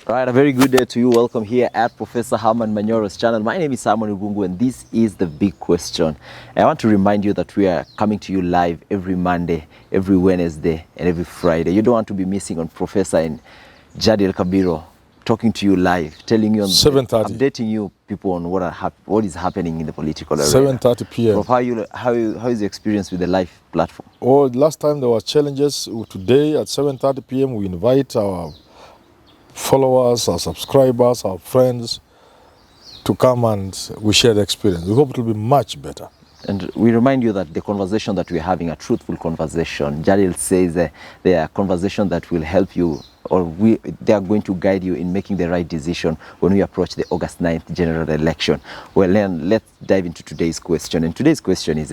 All right, a very good day to you. Welcome here at Professor Herman Manyora's channel. My name is Simon Ugungu and this is The Big Question. I want to remind you that we are coming to you live every Monday, every Wednesday and every Friday. You don't want to be missing on Professor and Jadil Kabiro talking to you live, telling you on 7:30, updating you people on what is happening in the political arena. 7:30 p.m. How is your experience with the live platform? Oh, last time there were challenges. Today at 7:30 p.m. we invite our followers, our subscribers, our friends to come and we share the experience. We hope it will be much better. And we remind you that the conversation that we're having, a truthful conversation. Jadil says they are conversations that will help you, or they are going to guide you in making the right decision when we approach the August 9th general election. Well, then let's dive into today's question. And today's question is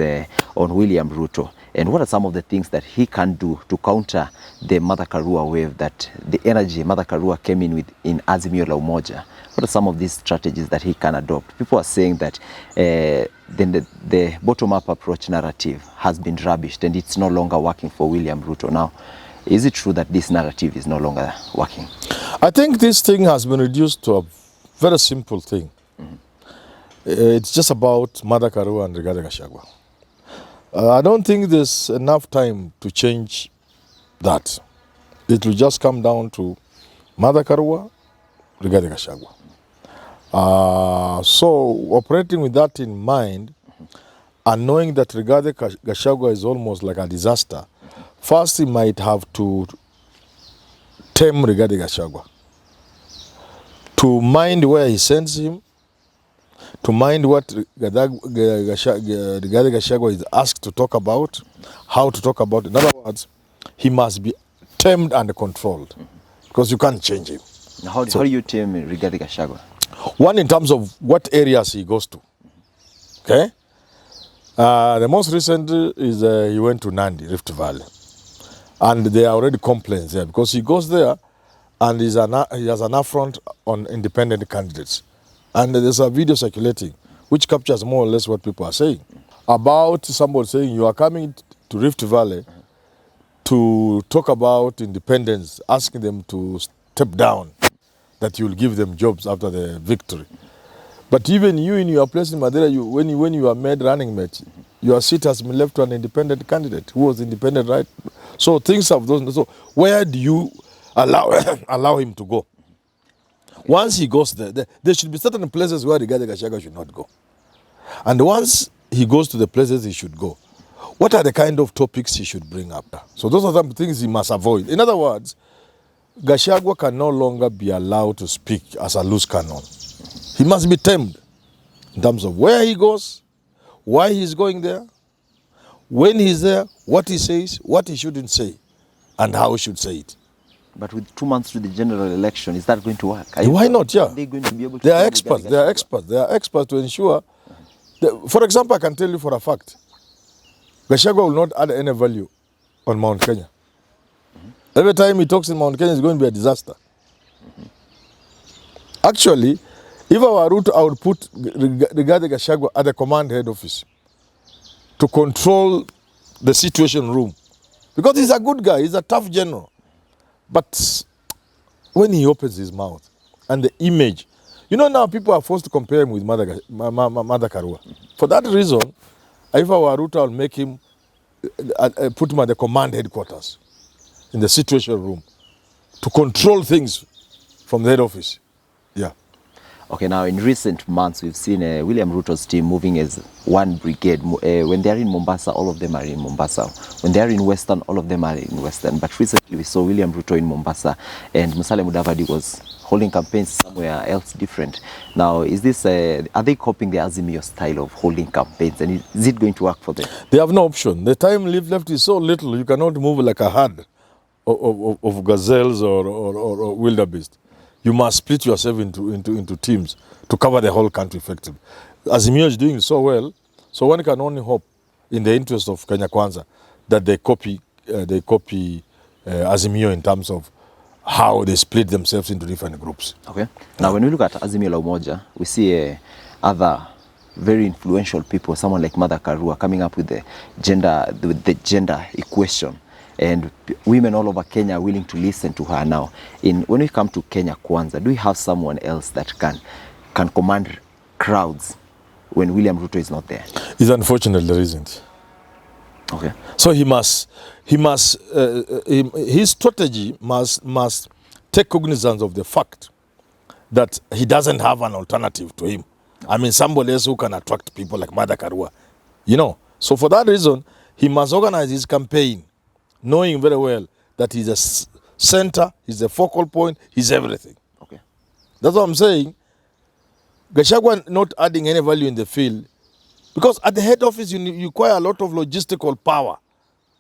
on William Ruto. And what are some of the things that he can do to counter the Mother Karua wave, that the energy Mother Karua came in with in Azimio la Umoja? What are some of these strategies that he can adopt? People are saying that the bottom-up approach narrative has been rubbished and it's no longer working for William Ruto. Now, is it true that this narrative is no longer working? I think this thing has been reduced to a very simple thing. It's just about Mother Karua and Rigathi Gachagua. I don't think there's enough time to change that. It will just come down to Mother Karua, Rigathi Gachagua. So operating with that in mind and knowing that Rigathi Gachagua is almost like a disaster, first he might have to tame Rigathi Gachagua, to mind where he sends him, to mind what Rigathi Gachagua is asked to talk about, how to talk about it. In other words, he must be tamed and controlled because you can't change him. How do you tame Rigathi Gachagua? One, in terms of what areas he goes to. Okay? The most recent is he went to Nandi, Rift Valley. And there are already complaints there because he goes there and he has an affront on independent candidates. And there's a video circulating which captures more or less what people are saying. About somebody saying you are coming to Rift Valley to talk about independence, asking them to step down, that you will give them jobs after the victory. But even you in your place in Madeira, when you are made running mate, your seat has been left to an independent candidate who was independent, right? So things have those. So where do you allow him to go? Once he goes there should be certain places where Rigathi Gachagua should not go. And once he goes to the places he should go, what are the kind of topics he should bring up? So those are some things he must avoid. In other words, Gachagua can no longer be allowed to speak as a loose cannon. He must be tamed in terms of where he goes, why he's going there, when he's there, what he says, what he shouldn't say, and how he should say it. But with 2 months to the general election, is that going to work? Why not? Yeah. Are they going to be able to? They are experts. They are experts. They are experts to ensure. For example, I can tell you for a fact, Gachagua will not add any value on Mount Kenya. Every time he talks in Mount Kenya, it's going to be a disaster. Actually, if I were Ruto, I would put Rigathi Gachagua at the command head office to control the situation room. Because he's a good guy, he's a tough general. But when he opens his mouth and the image, now people are forced to compare him with Mother Karua. For that reason, if I were Ruto, I would make him, put him at the command headquarters, in the situation room, to control things from the head office. Yeah. Okay, now in recent months, we've seen William Ruto's team moving as one brigade. When they're in Mombasa, all of them are in Mombasa. When they're in Western, all of them are in Western. But recently, we saw William Ruto in Mombasa, and Musalia Mudavadi was holding campaigns somewhere else different. Now, is this, are they copying the Azimio style of holding campaigns, and is it going to work for them? They have no option. The time left is so little, you cannot move like a herd of gazelles or wildebeest. You must split yourself into teams to cover the whole country effectively. Azimio is doing so well, so one can only hope, in the interest of Kenya Kwanza, that they copy Azimio in terms of how they split themselves into different groups. Okay. Now, when we look at Azimio la Umoja, we see other very influential people, someone like Mother Karua, coming up with the gender equation. and women all over Kenya are willing to listen to her now. When we come to Kenya Kwanza, do we have someone else that can command crowds when William Ruto is not there? It's unfortunate there isn't. Okay. So his strategy must take cognizance of the fact that he doesn't have an alternative to him. I mean, somebody else who can attract people like Mother Karua. You know, so for that reason, he must organize his campaign, knowing very well that he's a center, he's a focal point, he's everything. Okay. That's what I'm saying. Gachagua not adding any value in the field, because at the head office you require a lot of logistical power.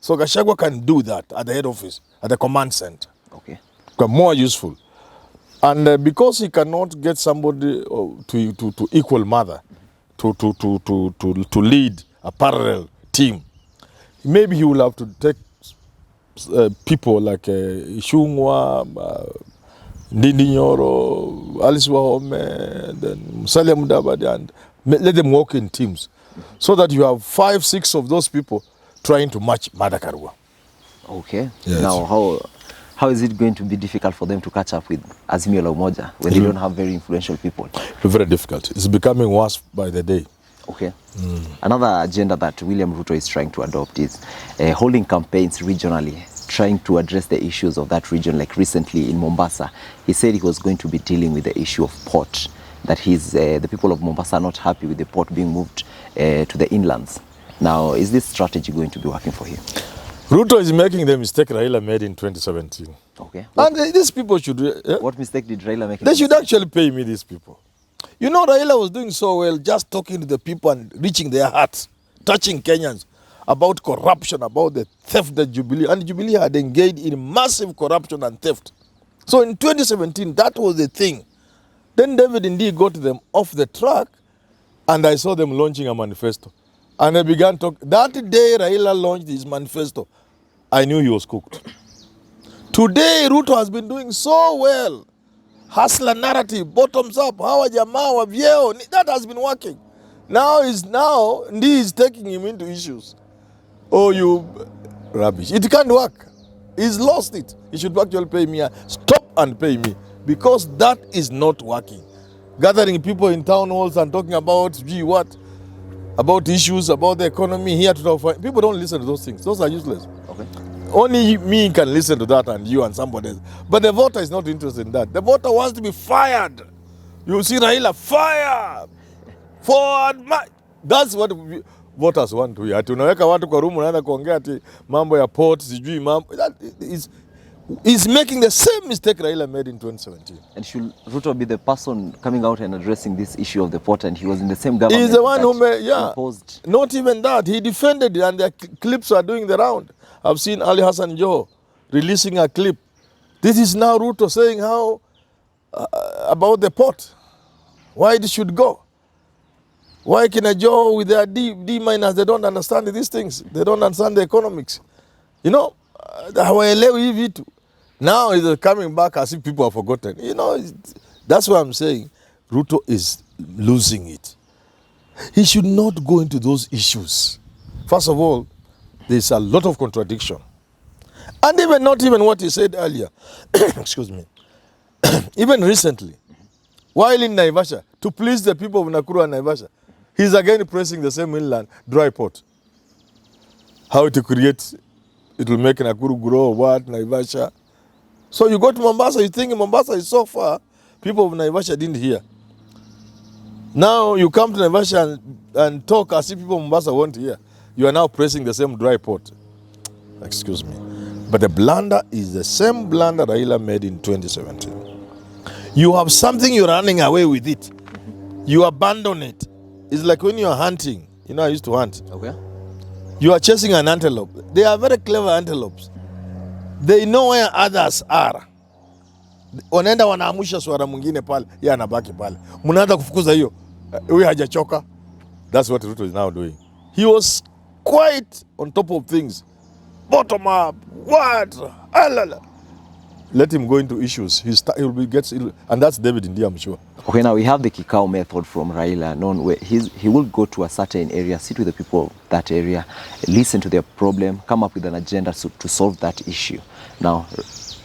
So Gachagua can do that at the head office, at the command center. Okay. More useful. And because he cannot get somebody to equal Mother, to lead a parallel team, maybe he will have to take people like Ishungwa, Ndindi Nyoro, Alice Wahome, then Musalia Mudavadi, and let them work in teams, so that you have 5, 6 of those people trying to match Mother Karua. Okay. Yes. Now, how is it going to be difficult for them to catch up with Azimio la Umoja when they don't have very influential people? Very difficult. It's becoming worse by the day. Okay. Another agenda that William Ruto is trying to adopt is holding campaigns regionally, trying to address the issues of that region. Like recently in Mombasa, he said he was going to be dealing with the issue of port, that the people of Mombasa are not happy with the port being moved to the inlands. Now, is this strategy going to be working for him? Ruto is making the mistake Raila made in 2017. Okay. And these people should... What mistake did Raila make? They should actually pay me, these people. You know, Raila was doing so well, just talking to the people and reaching their hearts, touching Kenyans about corruption, about the theft that Jubilee... And Jubilee had engaged in massive corruption and theft. So in 2017, that was the thing. Then David indeed got them off the track, and I saw them launching a manifesto. And I began talking. That day Raila launched his manifesto, I knew he was cooked. Today, Ruto has been doing so well. Hustler narrative, bottoms up, hawa jamaa wa vyeo, that has been working. Now Ndi is taking him into issues. Oh, you rubbish. It can't work. He's lost it. He should actually pay me. Stop and pay me. Because that is not working. Gathering people in town halls and talking about, gee, what? About issues, about the economy, here to talk. People don't listen to those things. Those are useless. Okay. Only me can listen to that, and you and somebody else. But the voter is not interested in that. The voter wants to be fired. You see Raila, fire! Forward march. That's what voters want to hear. Tunaweka watu kwa room unaanza kuongea ati mambo ya port, sijui mambo. That is making the same mistake Raila made in 2017. And should Ruto be the person coming out and addressing this issue of the port, and he was in the same government? He's the one who imposed. Not even that. He defended it, and the clips are doing the round. I've seen Ali Hassan Joho releasing a clip. This is now Ruto saying how about the port, why it should go. Why can a Joho with their D minus, they don't understand these things. They don't understand the economics. You know, hawaelewi vitu. Now he's coming back as if people have forgotten. You know, that's why I'm saying Ruto is losing it. He should not go into those issues. First of all, there's a lot of contradiction. And even not even what he said earlier. Excuse me. Even recently, while in Naivasha, to please the people of Nakuru and Naivasha, he's again pressing the same inland dry port. How to create, it will make Nakuru grow, what, Naivasha. So you go to Mombasa, you think Mombasa is so far, people of Naivasha didn't hear. Now you come to Naivasha and talk as if people of Mombasa won't hear. You are now pressing the same dry port. Excuse me. But the blunder is the same blunder Raila made in 2017. You have something, you're running away with it. You abandon it. It's like when you're hunting. You know, I used to hunt. Okay. You are chasing an antelope. They are very clever antelopes. They know where others are. Wanaenda wanaamusha swara mwingine pale, yeye anabaki pale. Mnaanza kufukuza hiyo. Huyu hajachoka. That's what Ruto is now doing. He was quite on top of things. Bottom up. What? Alala. let him go into issues, and that's David India, I'm sure. Okay, now we have the Kikao method from Raila, known where he will go to a certain area, sit with the people of that area, listen to their problem, come up with an agenda to solve that issue. Now,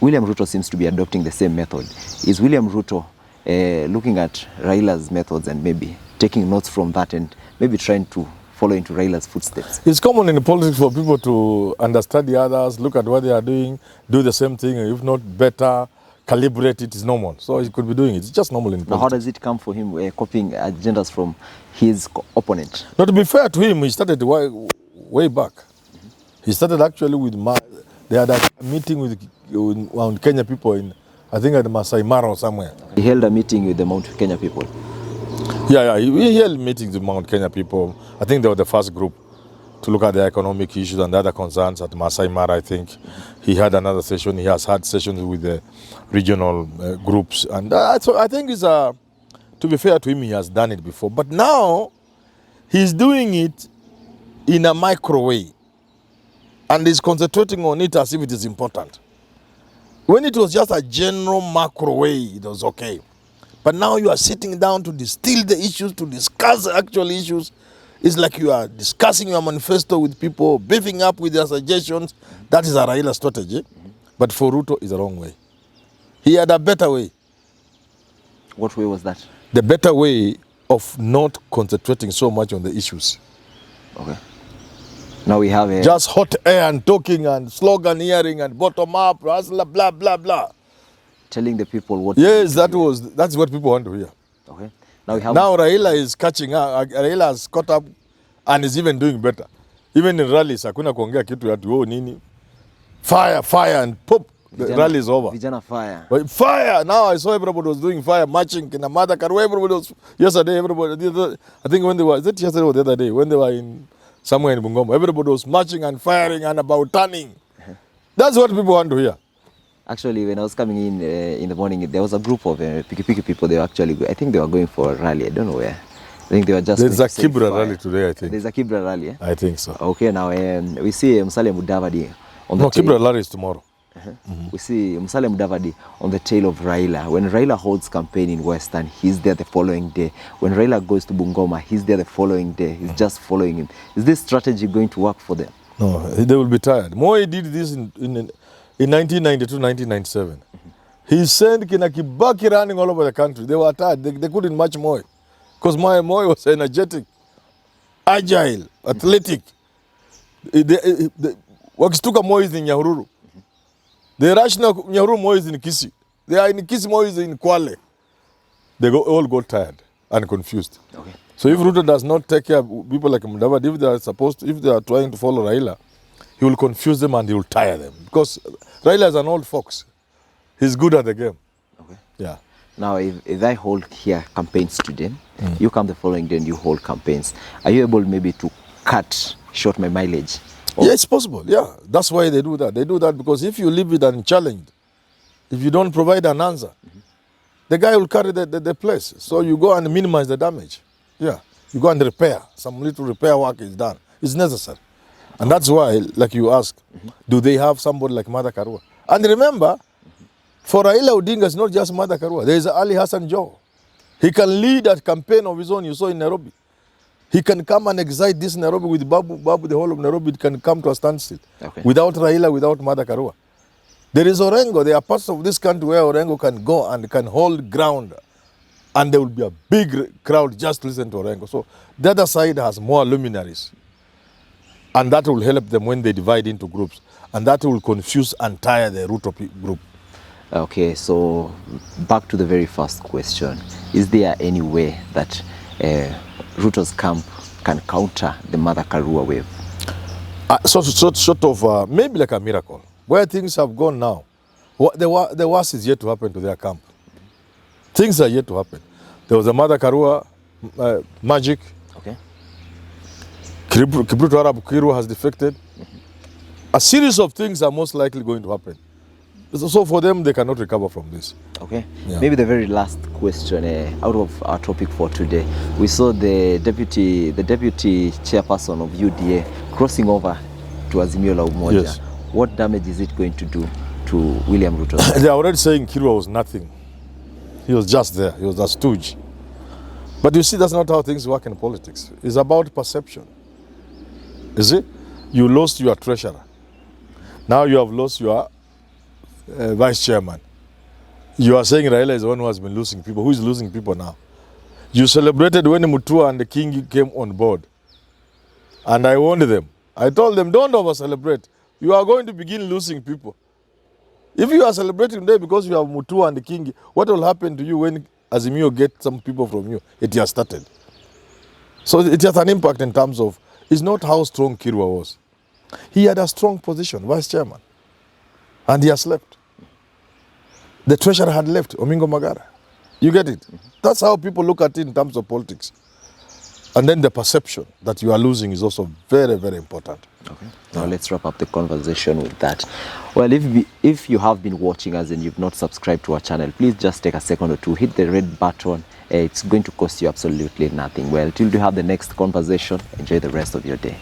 William Ruto seems to be adopting the same method. Is William Ruto looking at Raila's methods and maybe taking notes from that and maybe trying to follow into Raila's footsteps? It's common in politics for people to understand the others, look at what they are doing, do the same thing, if not better, calibrate it. Is normal. So he could be doing it. It's just normal in politics. Now, how does it come for him copying agendas from his opponent? Now, to be fair to him, he started way back. He started actually with they had a meeting with Kenya people in, I think at Masai Mara or somewhere. He held a meeting with the Mount Kenya people. Yeah, he held meetings with Mount Kenya people. I think they were the first group to look at the economic issues and the other concerns at Masai Mara, I think. He had another session. He has had sessions with the regional groups. And so I think to be fair to him, he has done it before. But now, he's doing it in a micro way. And he's concentrating on it as if it is important. When it was just a general macro way, it was okay. But now you are sitting down to distill the issues, to discuss the actual issues. It's like you are discussing your manifesto with people, beefing up with their suggestions. That is a Raila strategy. But for Ruto, it's the wrong way. He had a better way. What way was that? The better way of not concentrating so much on the issues. Okay. Now we have a... Just hot air and talking and slogan hearing and bottom up, blah, blah, blah. Telling the people what... Yes, that's what people want to hear. Okay. Now we have... Now Raila is catching up. Raila has caught up and is even doing better. Even in rallies, hakuna kuongea kitu ya tuo nini. Fire and pop. The rally is over. Vijana fire. But fire! Now I saw everybody was doing fire, marching in Amada Karua. Everybody was... Yesterday, everybody... I think when they were... Is it yesterday or the other day? When they were in... Somewhere in Bungoma, everybody was marching and firing and about turning. That's what people want to hear. Actually, when I was coming in the morning, there was a group of piki people. They were actually, I think they were going for a rally. I don't know where. I think they were just... There's a Kibra rally today, I think. There's a Kibra rally, eh? I think so. Okay, now we see Musalia Mudavadi on the... No, Kibra rally is tomorrow. We see Musalia Mudavadi on the tail of Raila. When Raila holds campaign in Western, he's there the following day. When Raila goes to Bungoma, he's there the following day. He's just following him. Is this strategy going to work for them? No, they will be tired. Moi did this in 1992, 1997. He sent Kina Kibaki running all over the country. They were tired. They couldn't match Moi. Because Moi was energetic, agile, athletic. Wakistuka Moi is in Nyahururu. The rational Nyahururu Moi is in Kisii. They are in Kisii, Moi is in Kwale. They all got tired and confused. Okay. So if Ruto does not take care of people like Mudavadi, if they are trying to follow Raila, he will confuse them and he will tire them. Because Raila is an old fox. He's good at the game. Okay. Yeah. Now, if I hold here campaigns today, you come the following day and you hold campaigns, are you able maybe to cut short my mileage? Or... Yeah, it's possible. Yeah, that's why they do that. They do that because if you leave it unchallenged, if you don't provide an answer, the guy will carry the place. So you go and minimize the damage. Yeah, you go and repair. Some little repair work is done. It's necessary. And that's why, like you asked, do they have somebody like Mother Karua? And remember, for Raila Odinga, it's not just Mother Karua. There is Ali Hassan Joho. He can lead a campaign of his own. You saw in Nairobi. He can come and excite this Nairobi with Babu, the whole of Nairobi can come to a standstill. Okay. Without Raila, without Mother Karua. There is Orengo. There are parts of this country where Orengo can go and can hold ground. And there will be a big crowd just to listen to Orengo. So the other side has more luminaries. And that will help them when they divide into groups. And that will confuse and tire the Ruto group. Okay, so back to the very first question. Is there any way that Ruto's camp can counter the Mother Karua wave? Sort of, maybe like a miracle. Where things have gone now, the worst is yet to happen to their camp. Things are yet to happen. There was a Mother Karua magic. Okay. Kibruto Arab Kiru has defected. A series of things are most likely going to happen. So for them, they cannot recover from this. Okay. Yeah. Maybe the very last question out of our topic for today. We saw the deputy chairperson of UDA crossing over to Azimio la Umoja. Yes. What damage is it going to do to William Ruto? They are already saying Karua was nothing. He was just there. He was a stooge. But you see, that's not how things work in politics. It's about perception. You see, you lost your treasurer. Now you have lost your vice chairman. You are saying Raila is the one who has been losing people. Who is losing people now? You celebrated when Mutua and the king came on board. And I warned them. I told them, don't over-celebrate. You are going to begin losing people. If you are celebrating today because you have Mutua and the king, what will happen to you when Azimio get some people from you? It has started. So it has an impact in terms of, it's not how strong Karua was. He had a strong position, vice chairman. And he has left. The treasurer had left, Omingo Magara. You get it? That's how people look at it in terms of politics. And then the perception that you are losing is also very, very important. Okay. Now let's wrap up the conversation with that. Well, if you have been watching us and you've not subscribed to our channel, please just take a second or two, hit the red button. It's going to cost you absolutely nothing. Well, till we have the next conversation, enjoy the rest of your day.